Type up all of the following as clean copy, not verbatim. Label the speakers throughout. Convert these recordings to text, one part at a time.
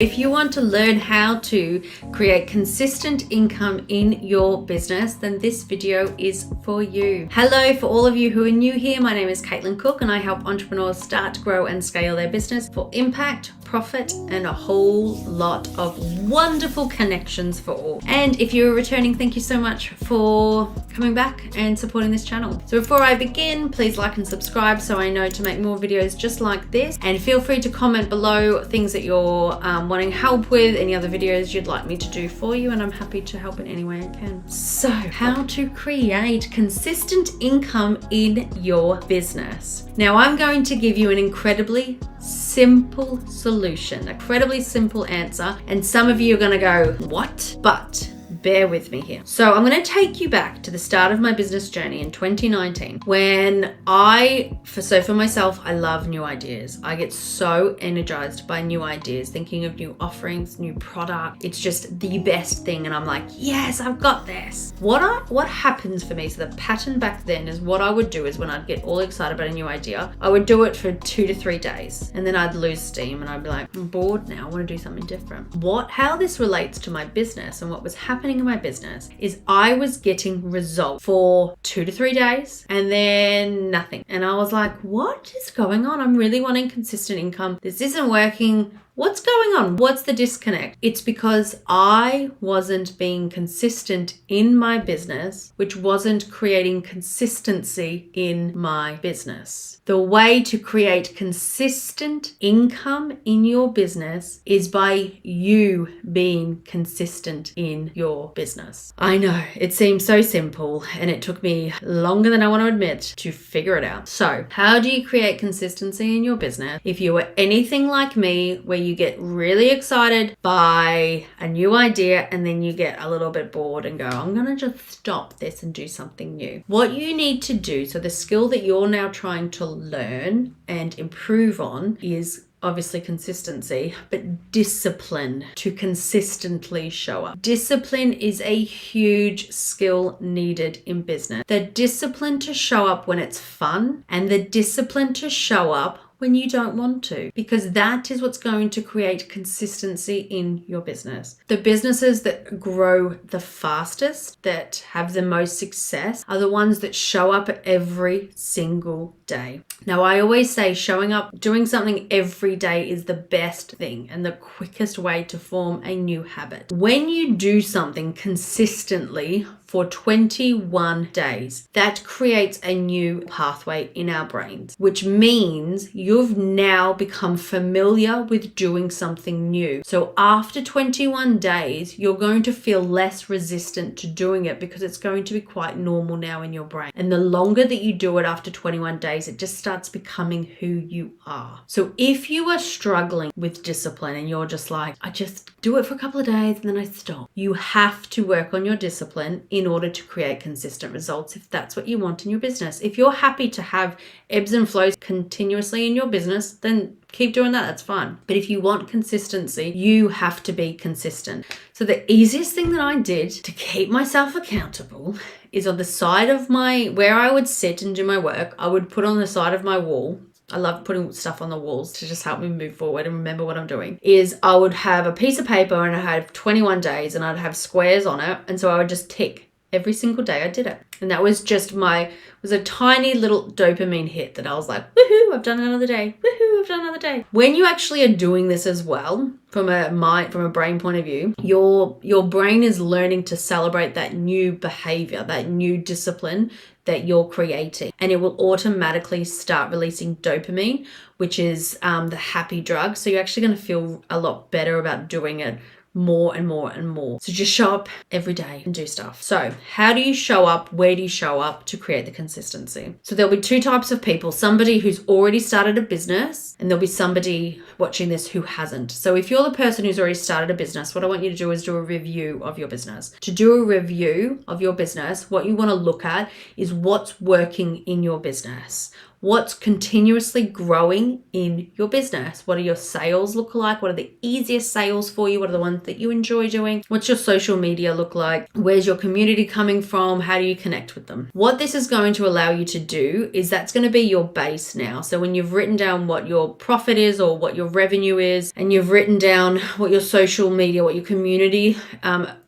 Speaker 1: If you want to learn how to create consistent income in your business, then this video is for you. Hello, for all of you who are new here, my name is Kaitlyn Cook and I help entrepreneurs start, grow and scale their business for impact, profit and a whole lot of wonderful connections for all. And if you're returning, thank you so much for coming back and supporting this channel. So before I begin, please like and subscribe so I know to make more videos just like this, and feel free to comment below things that you're wanting help with, any other videos you'd like me to do for you, and I'm happy to help in any way I can. So how to create consistent income in your business. Now I'm going to give you an incredibly simple solution, an incredibly simple answer, and some of you are going to go, what? But bear with me here. So I'm going to take you back to the start of my business journey in 2019 when for myself, I love new ideas. I get so energized by new ideas, thinking of new offerings, new product. It's just the best thing. And I'm like, yes, I've got this. What happens for me, so the pattern back then is what I would do is when I'd get all excited about a new idea, I would do it for 2 to 3 days and then I'd lose steam and I'd be like, I'm bored now, I want to do something different. How this relates to my business and what was happening in my business is I was getting results for 2 to 3 days and then nothing. And I was like, what is going on? I'm really wanting consistent income. This isn't working. What's going on? What's the disconnect? It's because I wasn't being consistent in my business, which wasn't creating consistency in my business. The way to create consistent income in your business is by you being consistent in your business. I know it seems so simple and it took me longer than I want to admit to figure it out. So how do you create consistency in your business? If you were anything like me, where you get really excited by a new idea and then you get a little bit bored and go, I'm gonna just stop this and do something new. What you need to do, so the skill that you're now trying to learn and improve on, is obviously consistency, but discipline to consistently show up. Discipline is a huge skill needed in business. The discipline to show up when it's fun and the discipline to show up when you don't want to, because that is what's going to create consistency in your business. The businesses that grow the fastest, that have the most success, are the ones that show up every single day. Now, I always say showing up, doing something every day is the best thing and the quickest way to form a new habit. When you do something consistently for 21 days, that creates a new pathway in our brains, which means you've now become familiar with doing something new. So after 21 days, you're going to feel less resistant to doing it because it's going to be quite normal now in your brain. And the longer that you do it after 21 days, it just starts becoming who you are. So if you are struggling with discipline and you're just like, I just do it for a couple of days and then I stop, you have to work on your discipline in order to create consistent results if that's what you want in your business. If you're happy to have ebbs and flows continuously in your business, then keep doing that, that's fine. But if you want consistency, you have to be consistent. So the easiest thing that I did to keep myself accountable is on the side of where I would sit and do my work, I would put on the side of my wall. I love putting stuff on the walls to just help me move forward and remember what I'm doing, is I would have a piece of paper and I had 21 days and I'd have squares on it. And so I would just tick every single day I did it. And that was just was a tiny little dopamine hit that I was like, woohoo, I've done another day. Woohoo, I've done another day. When you actually are doing this as well, from a brain point of view, your brain is learning to celebrate that new behavior, that new discipline that you're creating. And it will automatically start releasing dopamine, which is the happy drug. So you're actually going to feel a lot better about doing it more and more and more. So just show up every day and do stuff. So how do you show up? Where do you show up to create the consistency? So there'll be 2 types of people: somebody who's already started a business, and there'll be somebody watching this who hasn't. So if you're the person who's already started a business, what I want you to do is do a review of your business. To do a review of your business, what you want to look at is what's working in your business. what's continuously growing in your business. What do your sales look like? What are the easiest sales for you? What are the ones that you enjoy doing? What's your social media look like? Where's your community coming from? How do you connect with them? What this is going to allow you to do is that's going to be your base now. So when you've written down what your profit is or what your revenue is, and you've written down what your social media, what your community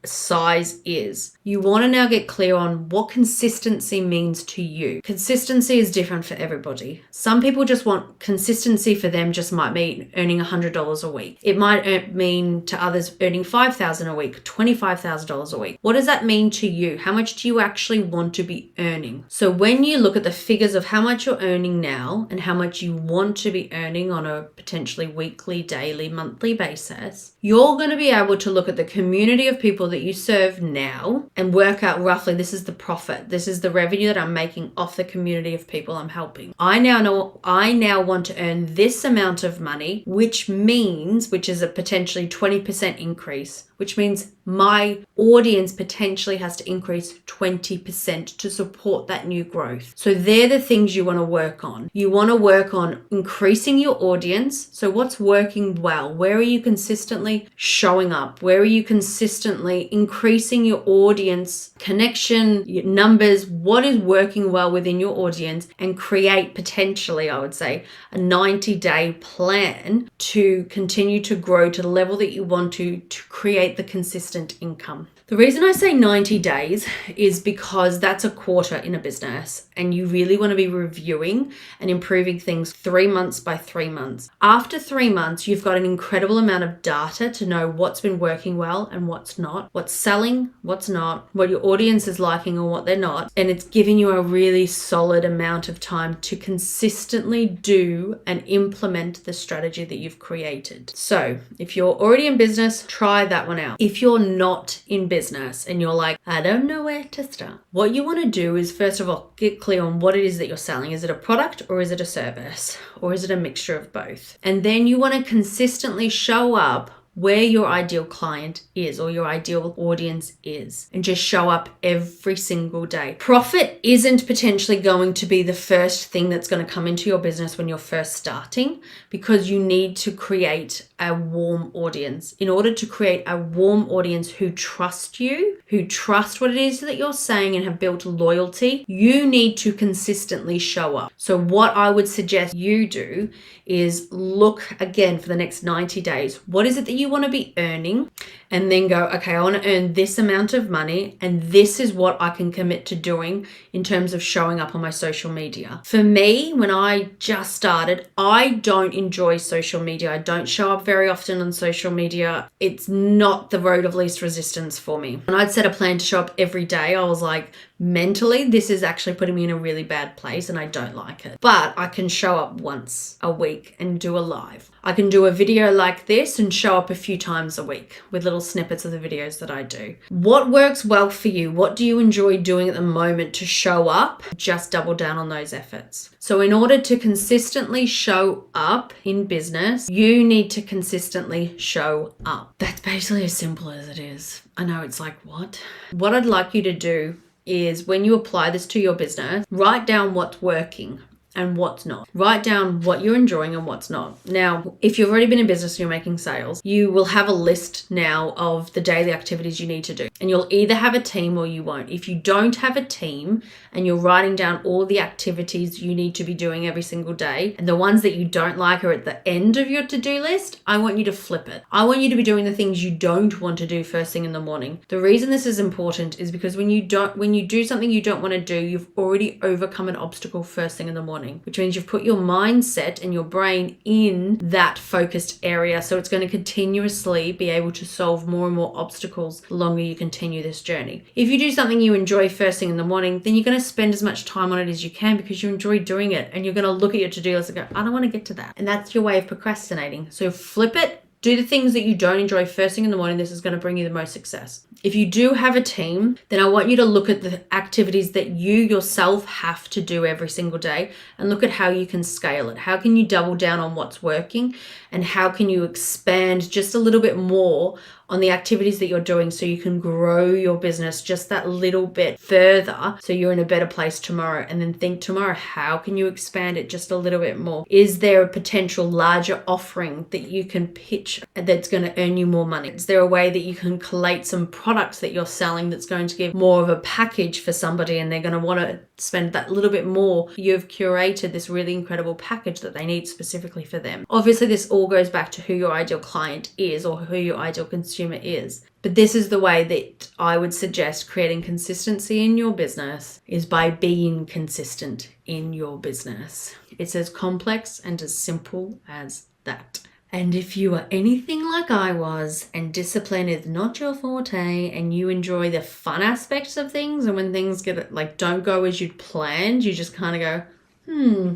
Speaker 1: size is, you want to now get clear on what consistency means to you. Consistency is different for everybody. Some people just want consistency. For them just might mean earning $100 a week. It might mean to others earning $5,000 a week, $25,000 a week. What does that mean to you? How much do you actually want to be earning? So when you look at the figures of how much you're earning now and how much you want to be earning on a potentially weekly, daily, monthly basis, you're going to be able to look at the community of people that you serve now and work out roughly, this is the profit, this is the revenue that I'm making off the community of people I'm helping. I now know I now want to earn this amount of money, which is a potentially 20% increase, which means my audience potentially has to increase 20% to support that new growth. So they're the things you want to work on. You want to work on increasing your audience. So what's working well? Where are you consistently showing up? Where are you consistently increasing your audience connection, your numbers? What is working well within your audience? And create potentially, I would say, a 90-day plan to continue to grow to the level that you want to create the consistent income. The reason I say 90 days is because that's a quarter in a business, and you really want to be reviewing and improving things 3 months by 3 months. After 3 months, you've got an incredible amount of data to know what's been working well and what's not, what's selling, what's not, what your audience is liking or what they're not. And it's giving you a really solid amount of time to consistently do and implement the strategy that you've created. So if you're already in business, try that one out. If you're not in business and you're like, I don't know where to start, what you want to do is first of all get clear on what it is that you're selling. Is it a product or is it a service, or is it a mixture of both? And then you want to consistently show up where your ideal client is or your ideal audience is, and just show up every single day. Profit isn't potentially going to be the first thing that's going to come into your business when you're first starting, because you need to create a warm audience. In order to create a warm audience who trust you, who trust what it is that you're saying and have built loyalty, you need to consistently show up. So what I would suggest you do is look again for the next 90 days. What is it that you want to be earning? And then go, okay, I want to earn this amount of money, and this is what I can commit to doing in terms of showing up on my social media. For me, when I just started, I don't enjoy social media. I don't show up very often on social media. It's not the road of least resistance for me. And I'd set a plan to show up every day. I was like, mentally, this is actually putting me in a really bad place and I don't like it. But I can show up once a week and do a live. I can do a video like this and show up a few times a week with little snippets of the videos that I do. What works well for you? What do you enjoy doing at the moment to show up? Just double down on those efforts. So in order to consistently show up in business, you need to consistently show up. That's basically as simple as it is. I know it's like, what? What I'd like you to do is, when you apply this to your business, write down what's working and what's not. Write down what you're enjoying and what's not. Now, if you've already been in business and you're making sales, you will have a list now of the daily activities you need to do. And you'll either have a team or you won't. If you don't have a team and you're writing down all the activities you need to be doing every single day, and the ones that you don't like are at the end of your to-do list, I want you to flip it. I want you to be doing the things you don't want to do first thing in the morning. The reason this is important is because when you do something you don't want to do, you've already overcome an obstacle first thing in the morning, which means you've put your mindset and your brain in that focused area. So it's going to continuously be able to solve more and more obstacles the longer you continue this journey. If you do something you enjoy first thing in the morning, then you're going to spend as much time on it as you can because you enjoy doing it, and you're going to look at your to-do list and go, I don't want to get to that. And that's your way of procrastinating. So flip it. Do the things that you don't enjoy first thing in the morning. This is going to bring you the most success. If you do have a team, then I want you to look at the activities that you yourself have to do every single day and look at how you can scale it. How can you double down on what's working, and how can you expand just a little bit more on the activities that you're doing so you can grow your business just that little bit further so you're in a better place tomorrow. And then think tomorrow, how can you expand it just a little bit more? Is there a potential larger offering that you can pitch that's going to earn you more money? Is there a way that you can collate some products that you're selling that's going to give more of a package for somebody and they're going to want to spend that little bit more? You've curated this really incredible package that they need specifically for them. Obviously, this all goes back to who your ideal client is or who your ideal consumer is. But this is the way that I would suggest creating consistency in your business, is by being consistent in your business. It's as complex and as simple as that. And if you are anything like I was, and discipline is not your forte, and you enjoy the fun aspects of things, and when things don't go as you'd planned, you just kind of go,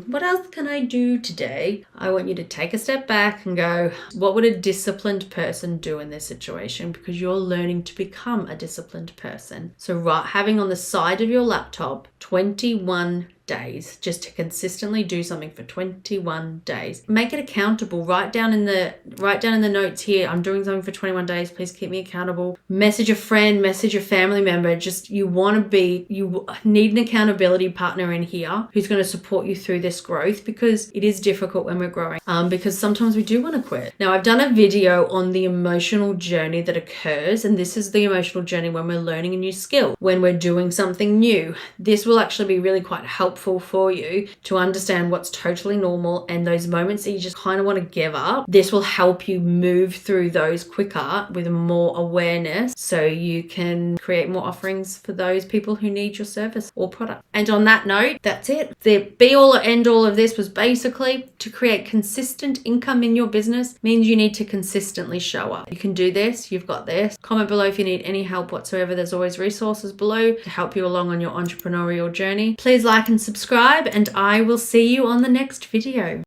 Speaker 1: what else can I do today? I want you to take a step back and go, what would a disciplined person do in this situation? Because you're learning to become a disciplined person. So having on the side of your laptop 21 days just to consistently do something for 21 days. Make it accountable. Write down in the notes here, I'm doing something for 21 days. Please keep me accountable. Message a friend, message a family member. You need an accountability partner in here who's going to support you through this growth, because it is difficult when we're growing. Because sometimes we do want to quit. Now, I've done a video on the emotional journey that occurs, and this is the emotional journey when we're learning a new skill, when we're doing something new. This will actually be really quite helpful for you to understand what's totally normal, and those moments that you just kind of want to give up. This will help you move through those quicker with more awareness, so you can create more offerings for those people who need your service or product. And on that note, that's it. The be all or end all of this was basically to create consistent income in your business means you need to consistently show up. You can do this. You've got this. Comment below if you need any help whatsoever. There's always resources below to help you along on your entrepreneurial journey. Please like and subscribe, and I will see you on the next video.